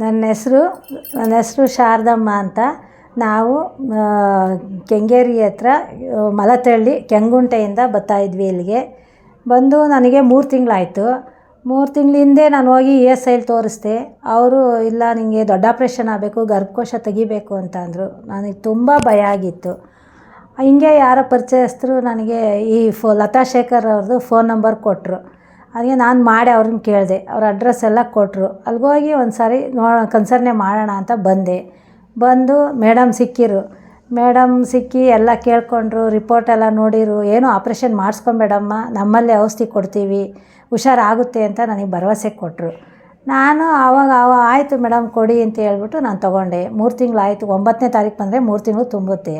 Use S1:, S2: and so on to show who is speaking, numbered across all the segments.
S1: ನನ್ನ ಹೆಸರು ಶಾರದಮ್ಮ ಅಂತ. ನಾವು ಕೆಂಗೇರಿ ಹತ್ರ ಮಲತಳ್ಳಿ ಕೆಂಗುಂಟೆಯಿಂದ ಬರ್ತಾಯಿದ್ವಿ ಇಲ್ಲಿಗೆ. ಬಂದು ನನಗೆ 3 ತಿಂಗಳಾಯಿತು. 3 ತಿಂಗಳ ಹಿಂದೆ ನಾನು ಹೋಗಿ ESIಲಿ ತೋರಿಸ್ದೆ. ಅವರು ಇಲ್ಲ ನಿನಗೆ ದೊಡ್ಡ ಆಪ್ರೇಷನ್ ಆಗಬೇಕು, ಗರ್ಭಕೋಶ ತೆಗಿಬೇಕು ಅಂತ ಅಂದರು. ನನಗೆ ತುಂಬ ಭಯ ಆಗಿತ್ತು. ಹಿಂಗೆ ಯಾರೋ ಪರಿಚಯಸ್ಥರು ನನಗೆ ಈ ಲತಾ ಶೇಖರ್ ಅವ್ರದ್ದು ಫೋನ್ ನಂಬರ್ ಕೊಟ್ಟರು. ಹಾಗೆ ನಾನು ಮಾಡಿ ಅವ್ರನ್ನ ಕೇಳಿದೆ. ಅವ್ರ ಅಡ್ರೆಸ್ ಎಲ್ಲ ಕೊಟ್ಟರು. ಅಲ್ಲಿಗೋಗಿ ಒಂದು ಸಾರಿ ಕನ್ಸಲ್ಟೇ ಮಾಡೋಣ ಅಂತ ಬಂದು ಮೇಡಮ್ ಸಿಕ್ಕಿರು. ಮೇಡಮ್ ಸಿಕ್ಕಿ ಎಲ್ಲ ಕೇಳ್ಕೊಂಡ್ರು, ರಿಪೋರ್ಟ್ ಎಲ್ಲ ನೋಡಿರು. ಏನೂ ಆಪ್ರೇಷನ್ ಮಾಡಿಸ್ಕೊಂಬೇಡಮ್ಮ, ನಮ್ಮಲ್ಲೇ ಔಷಧಿ ಕೊಡ್ತೀವಿ, ಹುಷಾರಾಗುತ್ತೆ ಅಂತ ನನಗೆ ಭರವಸೆ ಕೊಟ್ಟರು. ನಾನು ಆವಾಗ ಆಯಿತು ಮೇಡಮ್ ಕೊಡಿ ಅಂತ ಹೇಳ್ಬಿಟ್ಟು ನಾನು ತೊಗೊಂಡೆ. 3 ತಿಂಗಳಾಯಿತು. 9ನೇ ತಾರೀಕು ಬಂದರೆ 3 ತಿಂಗಳು ತುಂಬುತ್ತೆ.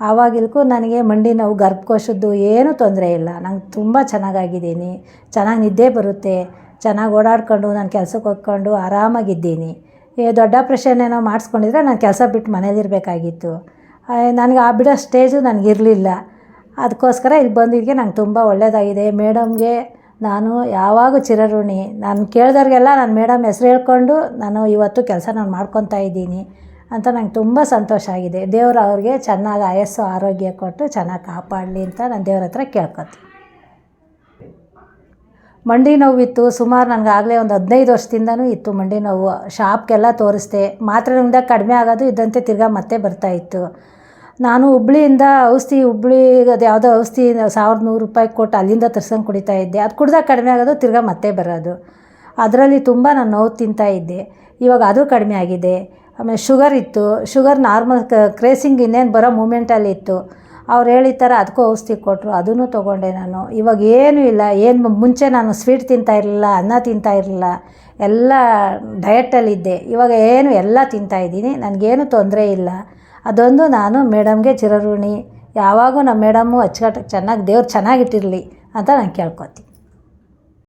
S1: ಆವಾಗಿಲ್ಕೂ ನನಗೆ ಮಂಡಿ ನೋವು, ಗರ್ಭಕೋಶದ್ದು ಏನೂ ತೊಂದರೆ ಇಲ್ಲ. ನಂಗೆ ತುಂಬ ಚೆನ್ನಾಗಾಗಿದ್ದೀನಿ. ಚೆನ್ನಾಗಿ ನಿದ್ದೆ ಬರುತ್ತೆ. ಚೆನ್ನಾಗಿ ಓಡಾಡ್ಕೊಂಡು ನಾನು ಕೆಲ್ಸಕ್ಕೆ ಹೋಗ್ಕೊಂಡು ಆರಾಮಾಗಿದ್ದೀನಿ. ದೊಡ್ಡ ಆಪ್ರೇಷನ್ ಏನೋ ಮಾಡಿಸ್ಕೊಂಡಿದ್ರೆ ನಾನು ಕೆಲಸ ಬಿಟ್ಟು ಮನೇಲಿರಬೇಕಾಗಿತ್ತು. ನನಗೆ ಆ ಬಿಡೋ ಸ್ಟೇಜು ನನಗಿರಲಿಲ್ಲ. ಅದಕ್ಕೋಸ್ಕರ ಇಲ್ಲಿ ಬಂದಿದ್ದಕ್ಕೆ ನಂಗೆ ತುಂಬ ಒಳ್ಳೆಯದಾಗಿದೆ. ಮೇಡಮ್ಗೆ ನಾನು ಯಾವಾಗೂ ಚಿರಋಣಿ. ನಾನು ಕೇಳಿದವ್ರಿಗೆಲ್ಲ ನಾನು ಮೇಡಮ್ ಹೆಸ್ರು ಹೇಳ್ಕೊಂಡು ನಾನು ಇವತ್ತು ಕೆಲಸ ನಾನು ಮಾಡ್ಕೊತಾ ಇದ್ದೀನಿ ಅಂತ ನಂಗೆ ತುಂಬ ಸಂತೋಷ ಆಗಿದೆ. ದೇವರು ಅವ್ರಿಗೆ ಚೆನ್ನಾಗಿ ಆಯಸ್ಸು ಆರೋಗ್ಯ ಕೊಟ್ಟು ಚೆನ್ನಾಗಿ ಕಾಪಾಡಲಿ ಅಂತ ನಾನು ದೇವ್ರ ಹತ್ರ ಕೇಳ್ಕೊತೀನಿ. ಮಂಡಿ ನೋವಿತ್ತು ಸುಮಾರು. ನನಗಾಗಲೇ ಒಂದು 15 ವರ್ಷದಿಂದನೂ ಇತ್ತು ಮಂಡಿ ನೋವು. ಶಾಪ್ಗೆಲ್ಲ ತೋರಿಸ್ದೆ. ಮಾತ್ರೆಯಿಂದ ಕಡಿಮೆ ಆಗೋದು ಇದ್ದಂತೆ ತಿರ್ಗಾ ಮತ್ತೆ ಬರ್ತಾಯಿತ್ತು. ನಾನು ಹುಬ್ಳಿಯಿಂದ ಅದು ಯಾವುದೋ ಔಷಧಿ ₹1100 ಕೊಟ್ಟು ಅಲ್ಲಿಂದ ತರ್ಸ್ಕೊಂಡು ಕುಡಿತಾಯಿದ್ದೆ. ಅದು ಕುಡ್ದಾಗ ಕಡಿಮೆ ಆಗೋದು, ತಿರ್ಗಾ ಮತ್ತೆ ಬರೋದು. ಅದರಲ್ಲಿ ತುಂಬ ನಾನು ನೋವು ತಿಂತಾಯಿದ್ದೆ. ಇವಾಗ ಅದು ಕಡಿಮೆ ಆಗಿದೆ. ಆಮೇಲೆ ಶುಗರ್ ಇತ್ತು. ಶುಗರ್ ನಾರ್ಮಲ್ ಕ್ರೇಸಿಂಗ್ ಇನ್ನೇನು ಬರೋ ಮೂಮೆಂಟಲ್ಲಿತ್ತು. ಅವ್ರು ಹೇಳಿದ ಥರ ಅದಕ್ಕೂ ಔಷಧಿ ಕೊಟ್ಟರು. ಅದನ್ನು ತೊಗೊಂಡೆ ನಾನು. ಇವಾಗ ಏನೂ ಇಲ್ಲ. ಮುಂಚೆ ನಾನು ಸ್ವೀಟ್ ತಿಂತಾಯಿರಲಿಲ್ಲ, ಅನ್ನ ತಿಂತಾಯಿರಲಿಲ್ಲ, ಎಲ್ಲ ಡಯಟಲ್ಲಿದ್ದೆ. ಇವಾಗ ಎಲ್ಲ ತಿಂತಾಯಿದ್ದೀನಿ. ನನಗೇನು ತೊಂದರೆ ಇಲ್ಲ. ಅದೊಂದು ನಾನು ಮೇಡಮ್ಗೆ ಚಿರಋಣಿ. ಯಾವಾಗೂ ನಮ್ಮ ಮೇಡಮ್ಮು ಅಚ್ಚುಕಟ್ಟಾಗಿ ಚೆನ್ನಾಗಿ ದೇವ್ರು ಚೆನ್ನಾಗಿಟ್ಟಿರಲಿ ಅಂತ ನಾನು ಕೇಳ್ಕೊತೀನಿ.